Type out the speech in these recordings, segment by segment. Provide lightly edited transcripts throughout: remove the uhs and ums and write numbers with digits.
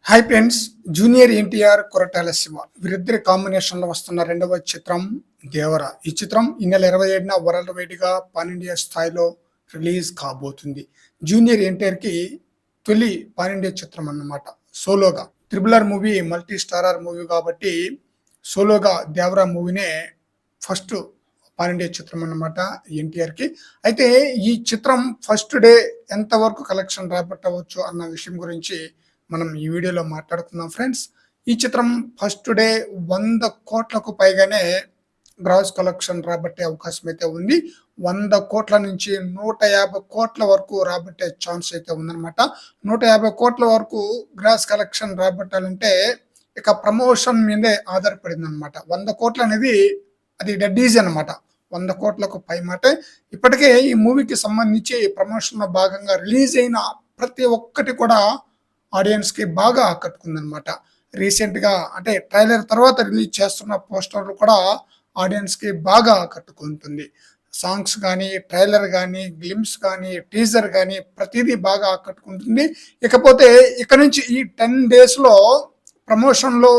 Hi friends, junior NTR, Koratala Shiva వీరిద్దరి combination లో వస్తున్న రెండవ చిత్రం దేవర. ఈ చిత్రం ఈ నెల 27న వరల్డ్ వైడ్ గా పాన్ ఇండియా స్థాయిలో రిలీజ్ కాబోతుంది. జూనియర్ ఎన్టీఆర్ కి తొలి పాన్ ఇండియా చిత్రం అన్నమాట. సోలోగా triple movie multi starrer movie కాబట్టి సోలోగా దేవర మూవీనే ఫస్ట్ పాన్ ఇండియా చిత్రం అన్నమాట ఎన్టీఆర్ కి. అయితే ఈ చిత్రం ఫస్ట్ డే ఎంత వరకు కలెక్షన్ రాబట్టవచ్చు అన్న విషయం గురించి మనం ఈ వీడియోలో మాట్లాడుకుందాం ఫ్రెండ్స్. ఈ చిత్రం ఫస్ట్ డే 100 కోట్లకు పైగానే గ్రాస్ కలెక్షన్ రాబట్టే అవకాశం అయితే ఉంది. 100 కోట్ల నుంచి 150 కోట్ల వరకు రాబట్టే ఛాన్స్ అయితే ఉందన్నమాట. 150 కోట్ల వరకు గ్రాస్ కలెక్షన్ రాబట్టాలంటే ఇక ప్రమోషన్ మీదే ఆధారపడింది అనమాట. 100 కోట్లు అనేది అది డెడ్ ఈజీ అనమాట. 100 కోట్లకు పై మాట. ఇప్పటికే ఈ మూవీకి సంబంధించి ప్రమోషన్ లో భాగంగా రిలీజ్ అయిన ప్రతి ఒక్కటి కూడా ఆడియన్స్ కి బాగా ఆకట్టుకుందనమాట. రీసెంట్ గా అంటే ట్రైలర్ తర్వాత రిలీజ్ చేస్తున్న పోస్టర్లు కూడా ఆడియన్స్ కి బాగా ఆకట్టుకుంటుంది. సాంగ్స్ కానీ, ట్రైలర్ కానీ, గ్లిమ్స్ కానీ, టీజర్ కానీ ప్రతిదీ బాగా ఆకట్టుకుంటుంది. ఇకపోతే ఇక నుంచి ఈ 10 days లో ప్రమోషన్ లో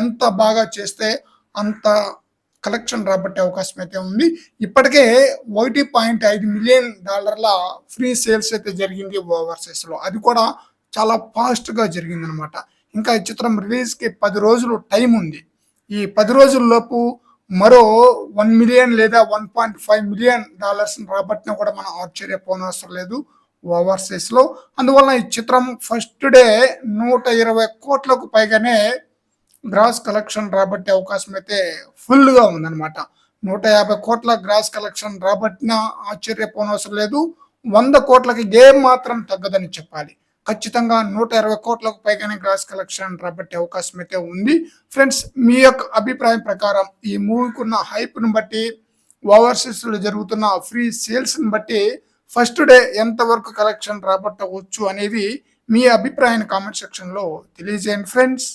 ఎంత బాగా చేస్తే అంత కలెక్షన్ రాబట్టే అవకాశం అయితే ఉంది. ఇప్పటికే $1.5 మిలియన్ ఫ్రీ సేల్స్ అయితే జరిగింది ఓవర్సీస్ లో. అది కూడా చాలా ఫాస్ట్ గా జరిగింది అనమాట. ఇంకా ఈ చిత్రం రిలీజ్ కి 10 రోజులు టైం ఉంది. ఈ 10 రోజుల్లోపు మరో 1 మిలియన్ లేదా $1.5 మిలియన్ రాబట్టినా కూడా మనం ఆశ్చర్యపోనవసరం లేదు ఓవర్సీస్ లో. అందువల్ల ఈ చిత్రం ఫస్ట్ డే 120 కోట్లకు పైగానే గ్రాస్ కలెక్షన్ రాబట్టే అవకాశం అయితే ఫుల్ గా ఉందన్నమాట. 150 కోట్ల గ్రాస్ కలెక్షన్ రాబట్టినా ఆశ్చర్యపోనవసరం లేదు. 100 కోట్లకి గేమ్ మాత్రం తగ్గదని చెప్పాలి. ఖచ్చితంగా 120 కోట్లకు పైగానే గ్రాస్ కలెక్షన్ రాబట్టే అవకాశం అయితే ఉంది. ఫ్రెండ్స్, మీ యొక్క అభిప్రాయం ప్రకారం ఈ మూవీకి ఉన్న హైప్ ను బట్టి, ఓవర్సీస్ లో జరుగుతున్న ఫ్రీ సేల్స్ ని బట్టి ఫస్ట్ డే ఎంత వరకు కలెక్షన్ రాబట్టవచ్చు అనేది మీ అభిప్రాయాన్ని కామెంట్ సెక్షన్ లో తెలియజేయండి ఫ్రెండ్స్.